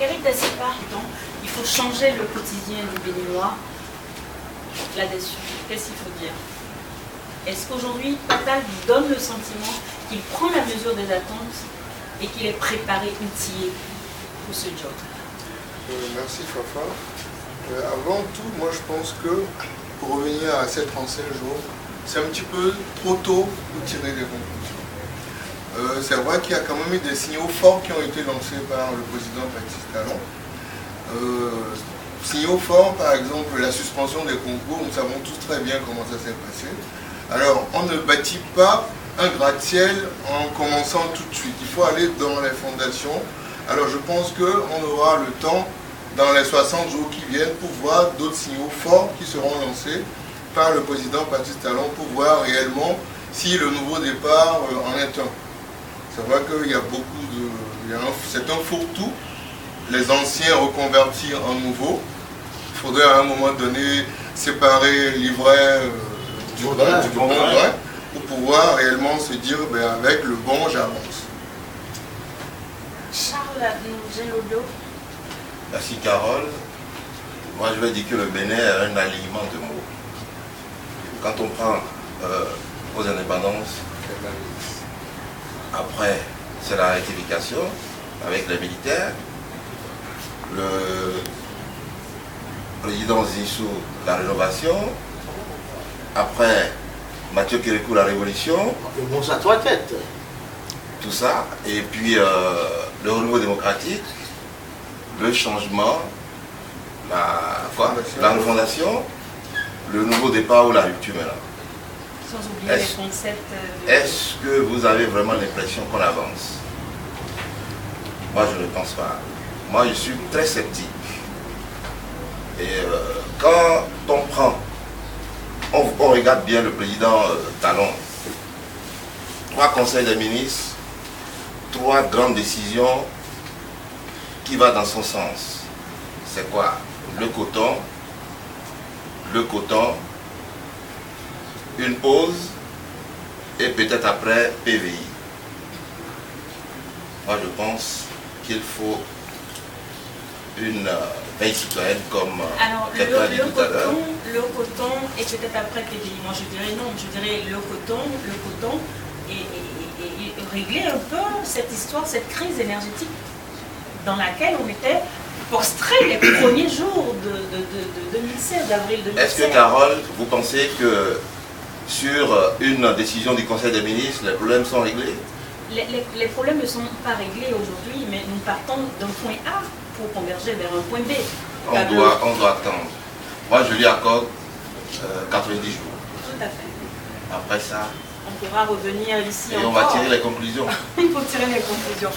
Éric Dacipa, il faut changer le quotidien du Béninois. Là-dessus, qu'est-ce qu'il faut dire? Est-ce qu'aujourd'hui, Patal vous donne le sentiment qu'il prend la mesure des attentes et qu'il est préparé, outillé pour ce job? Merci Fafa. Avant tout, moi je pense que pour revenir à cet ancien jour, c'est un petit peu trop tôt pour tirer des conclusions. C'est vrai qu'il y a quand même eu des signaux forts qui ont été lancés par le président Baptiste Talon. Signaux forts, par exemple, la suspension des concours, nous savons tous très bien comment ça s'est passé. Alors, on ne bâtit pas un gratte-ciel en commençant tout de suite. Il faut aller dans les fondations. Alors, je pense qu'on aura le temps, dans les 60 jours qui viennent, pour voir d'autres signaux forts qui seront lancés par le président Baptiste Talon pour voir réellement si le nouveau départ en est un. C'est vrai qu'il y a beaucoup de... C'est un fourre-tout. Les anciens reconvertis en nouveaux. Il faudrait à un moment donné séparer l'ivraie du bon grain pour pouvoir réellement se dire avec le bon j'avance. Charles Ngelolo. Merci Carole. Moi je vais dire que le Bénin est un alignement de mots. Quand on prend aux indépendances, après c'est la rectification avec les militaires, le président Zissou, la rénovation, après Mathieu Kérékou, la révolution. Bon, ça trois têtes. Tout ça, et puis le renouveau démocratique, le changement, la refondation, le nouveau départ ou la rupture maintenant. Sans oublier les concepts. Est-ce que vous avez vraiment l'impression qu'on avance? Moi, je ne pense pas. Moi, je suis très sceptique. Et quand on prend, on regarde bien le président Talon, 3 conseils des ministres, 3 grandes décisions qui vont dans son sens. C'est quoi? Le coton, une pause et peut-être après PVI. Moi je pense qu'il faut une veille citoyenne comme quelqu'un a dit tout à l'heure. Le coton et peut-être après PVI. Moi je dirais non, je dirais le coton et régler un peu cette histoire, cette crise énergétique dans laquelle on était postré les premiers jours de 2016, d'avril 2016. Est-ce que Carole, vous pensez que sur une décision du Conseil des ministres, les problèmes sont réglés? Les problèmes ne sont pas réglés aujourd'hui, mais nous partons d'un point A pour converger vers un point B. On doit attendre. Moi, je lui accorde 90 jours. Tout à fait. Après ça, on pourra revenir ici et encore. on va tirer les conclusions. Il faut tirer les conclusions.